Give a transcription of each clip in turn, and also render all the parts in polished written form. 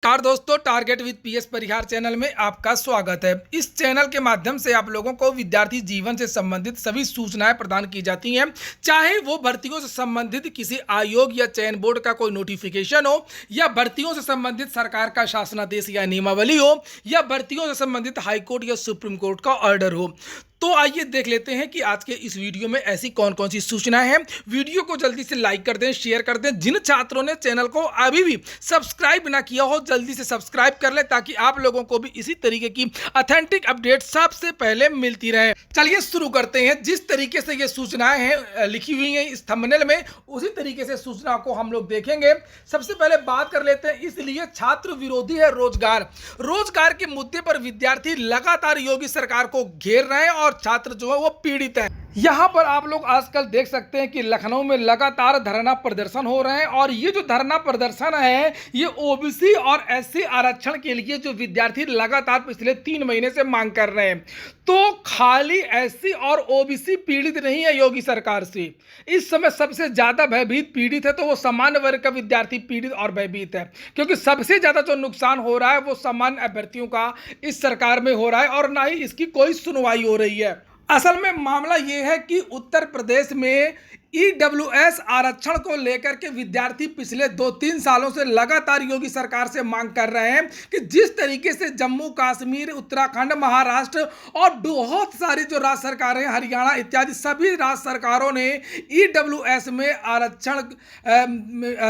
नमस्कार दोस्तों, target with PS Parihar channel में आपका स्वागत है। इस चैनल के माध्यम से आप लोगों को विद्यार्थी जीवन से संबंधित सभी सूचनाएं प्रदान की जाती हैं, चाहे वो भर्तियों से संबंधित किसी आयोग या चयन बोर्ड का कोई नोटिफिकेशन हो, या भर्तियों से संबंधित सरकार का शासनादेश या नियमावली हो, या भर्तियों से संबंधित हाईकोर्ट या सुप्रीम कोर्ट का ऑर्डर हो। तो आइए देख लेते हैं कि आज के इस वीडियो में ऐसी कौन कौन सी सूचनाएं हैं। वीडियो को जल्दी से लाइक कर दें, शेयर कर दें। जिन छात्रों ने चैनल को अभी भी सब्सक्राइब ना किया हो, जल्दी से सब्सक्राइब कर लें ताकि आप लोगों को भी इसी तरीके की ऑथेंटिक अपडेट सबसे पहले मिलती रहे। चलिए शुरू करते हैं। जिस तरीके से ये सूचनाएं हैं लिखी हुई हैं इस थंबनेल में, उसी तरीके से सूचना को हम लोग देखेंगे। सबसे पहले बात कर लेते हैं, इसलिए छात्र विरोधी है रोजगार के मुद्दे पर विद्यार्थी लगातार योगी सरकार को घेर रहे हैं और छात्र जो है वो पीड़ित है। यहां पर आप लोग आजकल देख सकते हैं कि लखनऊ में लगातार धरना प्रदर्शन हो रहे हैं, और ये जो धरना प्रदर्शन है ये ओबीसी और एससी आरक्षण के लिए जो विद्यार्थी लगातार पिछले 3 महीने से मांग कर रहे हैं। तो खाली एससी और ओबीसी पीड़ित नहीं है योगी सरकार से, इस समय सबसे ज्यादा भयभीत पीड़ित है तो वो सामान्य वर्ग का विद्यार्थी पीड़ित और भयभीत है, क्योंकि सबसे ज्यादा जो नुकसान हो रहा है वो सामान्य अभ्यर्थियों का इस सरकार में हो रहा है, और ना ही इसकी कोई सुनवाई हो रही है। असल में मामला ये है कि उत्तर प्रदेश में ईडब्ल्यूएस आरक्षण को लेकर के विद्यार्थी पिछले 2-3 सालों से लगातार योगी सरकार से मांग कर रहे हैं कि जिस तरीके से जम्मू कश्मीर, उत्तराखंड, महाराष्ट्र और बहुत सारी जो राज्य सरकारें, हरियाणा इत्यादि सभी राज्य सरकारों ने ईडब्ल्यूएस में आरक्षण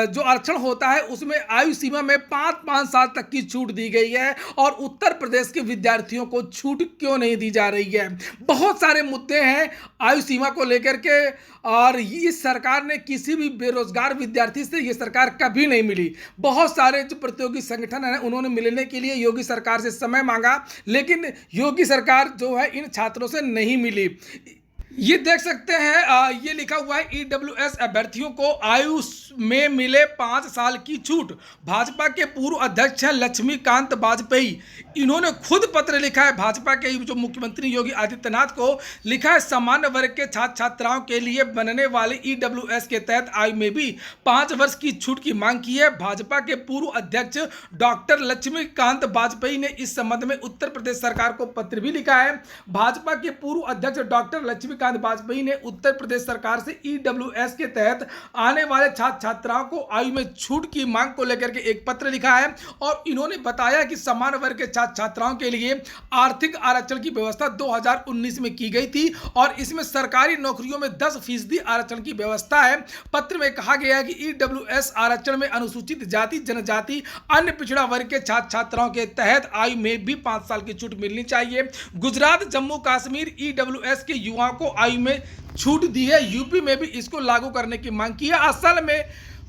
जो आरक्षण होता है उसमें आयु सीमा में 5-5 साल तक की छूट दी गई है, और उत्तर प्रदेश के विद्यार्थियों को छूट क्यों नहीं दी जा रही है। बहुत सारे मुद्दे हैं आयु सीमा को लेकर के, और इस सरकार ने किसी भी बेरोजगार विद्यार्थी से ये सरकार कभी नहीं मिली। बहुत सारे जो प्रतियोगी संगठन हैं उन्होंने मिलने के लिए योगी सरकार से समय मांगा, लेकिन योगी सरकार जो है इन छात्रों से नहीं मिली। ये देख सकते हैं, ये लिखा हुआ है ईडब्ल्यूएस अभ्यर्थियों को आयु में मिले 5 साल की छूट। भाजपा के पूर्व अध्यक्ष हैं लक्ष्मीकांत वाजपेयी, इन्होंने खुद पत्र लिखा है भाजपा के जो मुख्यमंत्री योगी आदित्यनाथ को लिखा है, सामान्य वर्ग के छात्र छात्राओं के लिए बनने वाले ईडब्ल्यूएस के तहत आयु में भी 5 वर्ष की छूट की मांग की है। भाजपा के पूर्व अध्यक्ष डॉक्टर लक्ष्मीकांत वाजपेयी ने इस संबंध में उत्तर प्रदेश सरकार को पत्र भी लिखा है। भाजपा के पूर्व अध्यक्ष डॉक्टर लक्ष्मीकांत वाजपेयी ने उत्तर प्रदेश सरकार से ईडब्ल्यूएस के तहत आने वाले छात्र छात्राओं को आयु में छूट की मांग को लेकर के एक पत्र लिखा है, और इन्होंने बताया कि सामान्य वर्ग के छात्र छात्राओं के लिए आर्थिक आरक्षण की व्यवस्था 2019 में की गई थी, और इसमें सरकारी नौकरियों में 10% आरक्षण की व्यवस्था है। पत्र में कहा गया है कि ईडब्ल्यूएस आरक्षण में अनुसूचित जाति, जनजाति, अन्य पिछड़ा वर्ग के छात्र छात्राओं के तहत आयु में भी 5 साल की छूट मिलनी चाहिए। गुजरात, जम्मू कश्मीर ईडब्ल्यूएस के युवाओं को आयु में छूट दी है, यूपी में भी इसको लागू करने की मांग की है। असल में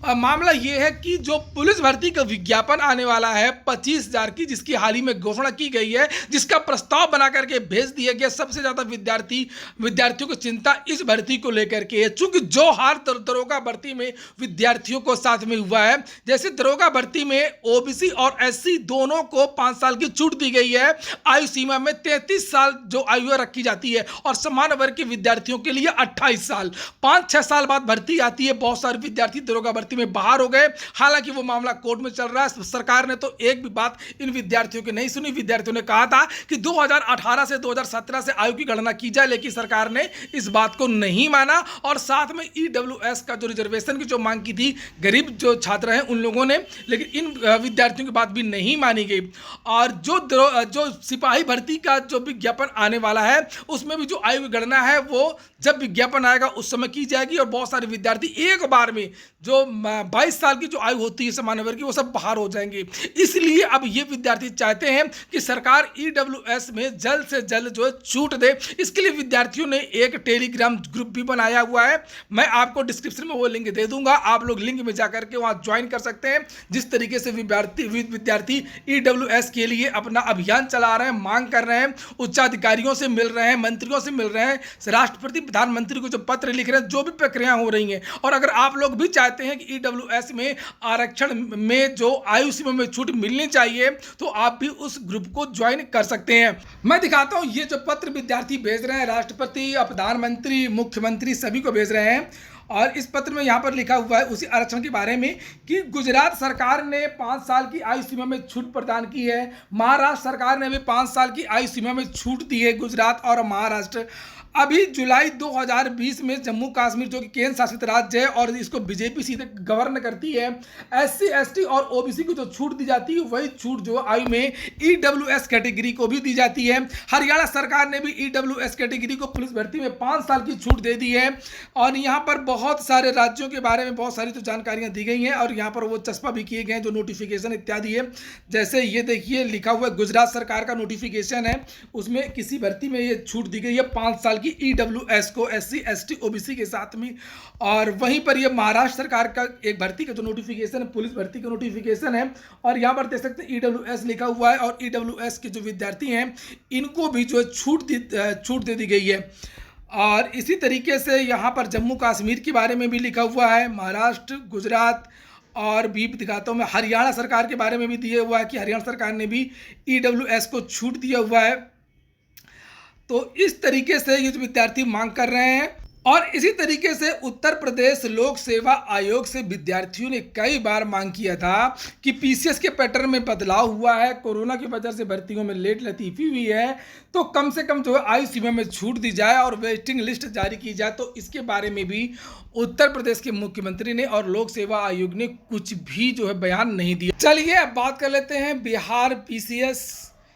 मामला यह है कि जो पुलिस भर्ती का विज्ञापन आने वाला है 25,000 की, जिसकी हाल ही में घोषणा की गई है, जिसका प्रस्ताव बना करके भेज दिया गया, सबसे ज्यादा विद्यार्थियों को चिंता इस भर्ती को लेकर के है। चूंकि जो हार दरोगा भर्ती में विद्यार्थियों को साथ में हुआ है, जैसे दरोगा भर्ती में ओबीसी और एससी दोनों को 5 साल की छूट दी गई है, आयु सीमा में 33 साल जो आयु रखी जाती है, और सामान्य वर्ग के विद्यार्थियों के लिए 28 साल। 5-6 साल बाद भर्ती आती है। बहुत सारे विद्यार्थी दरोगा भर्ती में बाहर हो गए, हालांकि वो मामला कोर्ट में चल रहा है। सरकार ने तो एक भी बात इन विद्यार्थियों की नहीं सुनी। विद्यार्थियों ने कहा था कि 2018 से 2017 से आयु की गणना की जाए, लेकिन सरकार ने इस बात को नहीं माना, और साथ में ईडब्ल्यूएस का जो रिजर्वेशन की जो मांग की थी गरीब जो छात्र हैं उन लोगों ने, लेकिन इन विद्यार्थियों की बात भी नहीं मानी गई। और जो सिपाही भर्ती का जो विज्ञापन आने वाला है उसमें भी जो आयु की गणना है वो जब विज्ञापन आएगा उस समय की जाएगी, और बहुत सारे विद्यार्थी एक बार में जो 22 साल की जो आयु होती है सामान्य वर्ग की, वो सब बाहर हो जाएंगे। इसलिए अब ये विद्यार्थी चाहते हैं कि सरकार ईडब्ल्यूएस में जल्द से जल्द जो है छूट दे। इसके लिए विद्यार्थियों ने एक टेलीग्राम ग्रुप भी बनाया हुआ है, मैं आपको डिस्क्रिप्शन में वो लिंक दे दूंगा, आप लोग लिंक में जाकर के वहां ज्वाइन कर सकते हैं। जिस तरीके से विद्यार्थी ईडब्ल्यूएस के लिए अपना अभियान चला रहे हैं, मांग कर रहे हैं, उच्चाधिकारियों से मिल रहे हैं, मंत्रियों से मिल रहे हैं, राष्ट्रपति प्रधानमंत्री को जो पत्र लिख रहे हैं, जो भी प्रक्रिया हो रही हैं, और अगर आप लोग भी चाहते हैं कि ईडब्ल्यूएस में आरक्षण में जो आयु सीमा में छूट मिलनी चाहिए, तो आप भी उस ग्रुप को ज्वाइन कर सकते हैं। मैं दिखाता हूं ये जो पत्र विद्यार्थी भेज रहे हैं, राष्ट्रपति, प्रधानमंत्री, मुख्यमंत्री सभी को भेज रहे हैं, और इस पत्र में यहाँ पर लिखा हुआ है उसी आरक्षण के बारे में कि गुजरात सरकार ने 5 साल की आयु सीमा में छूट प्रदान की है। महाराष्ट्र सरकार ने भी 5 साल की आयु सीमा में छूट दी है। गुजरात और महाराष्ट्र अभी जुलाई 2020 में जम्मू कश्मीर जो कि केंद्र शासित राज्य है और इसको बीजेपी सीधे गवर्न करती है, SC ST और OBC को जो छूट दी जाती है वही छूट जो आयु में EWS कैटेगरी को भी दी जाती है। हरियाणा सरकार ने भी EWS कैटेगरी को पुलिस भर्ती में 5 साल की छूट दे दी है। और यहाँ पर बहुत सारे राज्यों के बारे में बहुत सारी तो जानकारियाँ दी गई हैं और यहाँ पर वो चस्पा भी किए गए हैं जो नोटिफिकेशन इत्यादि है। जैसे ये देखिए लिखा हुआ है गुजरात सरकार का नोटिफिकेशन है, उसमें किसी भर्ती में ये छूट दी गई है 5 साल की EWS को SC ST OBC के साथ में। और वहीं पर ये महाराष्ट्र सरकार का एक भर्ती का जो नोटिफिकेशन है पुलिस भर्ती का नोटिफिकेशन है और यहाँ पर देख सकते हैं EWS लिखा हुआ है और EWS के जो विद्यार्थी हैं इनको भी जो छूट दे दी गई है। और इसी तरीके से यहाँ पर जम्मू कश्मीर के बारे में भी लिखा हुआ है, महाराष्ट्र, गुजरात और भी दिखाता हूँ मैं हरियाणा सरकार के बारे में भी दिया हुआ है कि हरियाणा सरकार ने भी EWS को छूट दिया हुआ है। तो इस तरीके से ये जो विद्यार्थी मांग कर रहे हैं। और इसी तरीके से उत्तर प्रदेश लोक सेवा आयोग से विद्यार्थियों ने कई बार मांग किया था कि PCS के पैटर्न में बदलाव हुआ है, कोरोना की वजह से भर्तियों में लेट लतीफ़ी हुई है, तो कम से कम जो है आयु सीमा में छूट दी जाए और वेटिंग लिस्ट जारी की जाए। तो इसके बारे में भी उत्तर प्रदेश के मुख्यमंत्री ने और लोक सेवा आयोग ने कुछ भी जो है बयान नहीं दिया। चलिए अब बात कर लेते हैं बिहार PCS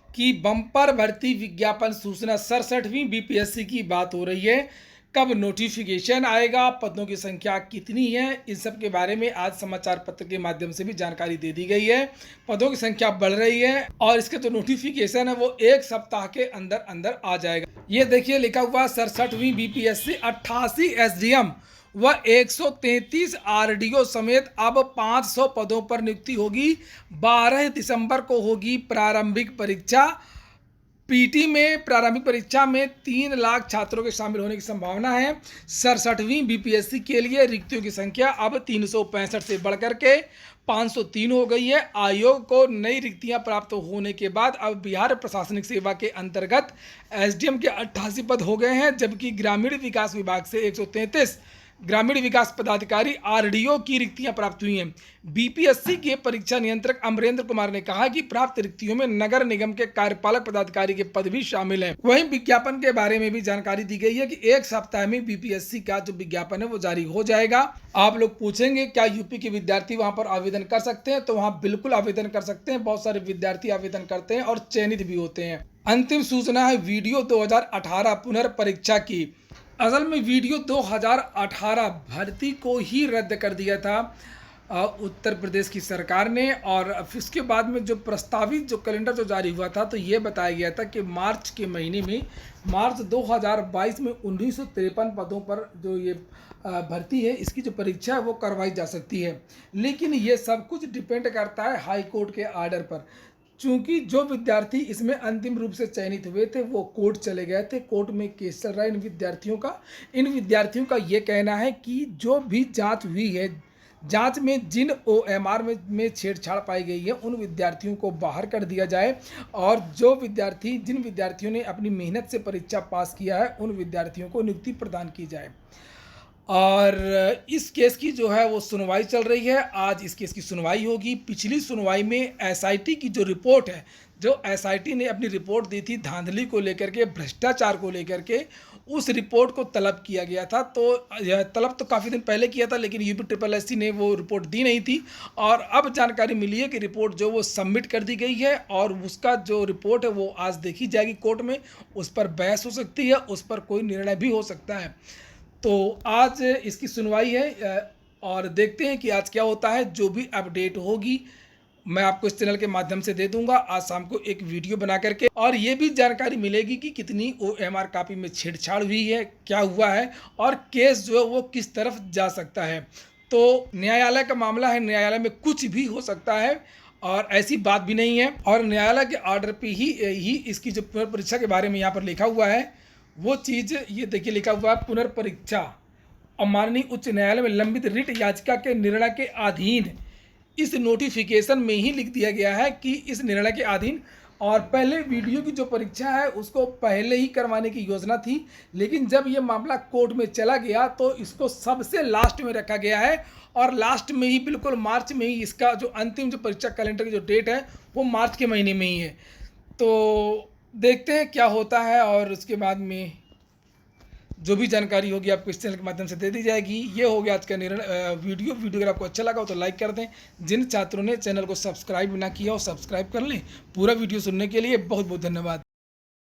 की बम्पर भर्ती विज्ञापन सूचना 67वीं BPSC की बात हो रही है। कब नोटिफिकेशन आएगा, पदों की संख्या कितनी है, इन सब के बारे में आज समाचार पत्र के माध्यम से भी जानकारी दे दी गई है। पदों की संख्या बढ़ रही है और इसका जो नोटिफिकेशन है वो 1 सप्ताह के अंदर अंदर आ जाएगा। ये देखिए लिखा हुआ 67वीं BPSC 88 SDM व 133 RDO समेत अब 500 पदों पर नियुक्ति होगी। 12 दिसंबर को होगी प्रारंभिक परीक्षा। PT में प्रारंभिक परीक्षा में 3 लाख छात्रों के शामिल होने की संभावना है। 67वीं BPSC के लिए रिक्तियों की संख्या अब 365 से बढ़कर के 503 हो गई है। आयोग को नई रिक्तियां प्राप्त होने के बाद अब बिहार प्रशासनिक सेवा के अंतर्गत SDM के 88 पद हो गए हैं, जबकि ग्रामीण विकास विभाग से 133 ग्रामीण विकास पदाधिकारी RDO की रिक्तियां प्राप्त हुई हैं। BPSC के परीक्षा नियंत्रक अमरेंद्र कुमार ने कहा कि प्राप्त रिक्तियों में नगर निगम के कार्यपालक पदाधिकारी के पद भी शामिल हैं। वहीं विज्ञापन के बारे में भी जानकारी दी गई है कि 1 सप्ताह में BPSC का जो विज्ञापन है वो जारी हो जाएगा। आप लोग पूछेंगे क्या यूपी के विद्यार्थी वहां पर आवेदन कर सकते हैं, तो वहां बिल्कुल आवेदन कर सकते हैं। बहुत सारे विद्यार्थी आवेदन करते हैं और चयनित भी होते हैं। अंतिम सूचना है वीडियो 2018 पुनर्परीक्षा की। असल में वीडियो 2018 भर्ती को ही रद्द कर दिया था उत्तर प्रदेश की सरकार ने और इसके बाद में जो प्रस्तावित जो कैलेंडर जो जारी हुआ था तो ये बताया गया था कि मार्च के महीने में मार्च 2022 में 1953 पदों पर जो ये भर्ती है इसकी जो परीक्षा है वो करवाई जा सकती है। लेकिन ये सब कुछ डिपेंड करता है हाई कोर्ट के आर्डर पर। चूंकि जो विद्यार्थी इसमें अंतिम रूप से चयनित हुए थे वो कोर्ट चले गए थे, कोर्ट में केस चल रहा है इन विद्यार्थियों का ये कहना है कि जो भी जांच हुई है, जांच में जिन OMR में छेड़छाड़ पाई गई है उन विद्यार्थियों को बाहर कर दिया जाए और जिन विद्यार्थियों ने अपनी मेहनत से परीक्षा पास किया है उन विद्यार्थियों को नियुक्ति प्रदान की जाए। और इस केस की जो है वो सुनवाई चल रही है। आज इस केस की सुनवाई होगी। पिछली सुनवाई में SIT की जो रिपोर्ट है, जो SIT ने अपनी रिपोर्ट दी थी धांधली को लेकर के, भ्रष्टाचार को लेकर के, उस रिपोर्ट को तलब किया गया था। तो यह तलब तो काफ़ी दिन पहले किया था लेकिन UPSSC ने वो रिपोर्ट दी नहीं थी और अब जानकारी मिली है कि रिपोर्ट जो वो सबमिट कर दी गई है और उसका जो रिपोर्ट है वो आज देखी जाएगी कोर्ट में। उस पर बहस हो सकती है, उस पर कोई निर्णय भी हो सकता है। तो आज इसकी सुनवाई है और देखते हैं कि आज क्या होता है। जो भी अपडेट होगी मैं आपको इस चैनल के माध्यम से दे दूंगा आज शाम को एक वीडियो बना करके, और ये भी जानकारी मिलेगी कि कितनी OMR कॉपी में छेड़छाड़ हुई है, क्या हुआ है और केस जो है वो किस तरफ जा सकता है। तो न्यायालय का मामला है, न्यायालय में कुछ भी हो सकता है और ऐसी बात भी नहीं है। और न्यायालय के आर्डर पे ही इसकी जो पुनर्परीक्षा के बारे में यहाँ पर लिखा हुआ है वो चीज़ ये देखिए लिखा हुआ है पुनर्परीक्षा और माननीय उच्च न्यायालय में लंबित रिट याचिका के निर्णय के अधीन। इस नोटिफिकेशन में ही लिख दिया गया है कि इस निर्णय के अधीन और पहले वीडियो की जो परीक्षा है उसको पहले ही करवाने की योजना थी, लेकिन जब ये मामला कोर्ट में चला गया तो इसको सबसे लास्ट में रखा गया है। और लास्ट में ही बिल्कुल मार्च में ही इसका जो अंतिम जो परीक्षा कैलेंडर की जो डेट है वो मार्च के महीने में ही है। तो देखते हैं क्या होता है, और उसके बाद में जो भी जानकारी होगी आपको इस चैनल के माध्यम से दे दी जाएगी। ये हो गया आज का वीडियो अगर आपको अच्छा लगा हो तो लाइक कर दें। जिन छात्रों ने चैनल को सब्सक्राइब ना किया हो सब्सक्राइब कर लें। पूरा वीडियो सुनने के लिए बहुत बहुत धन्यवाद।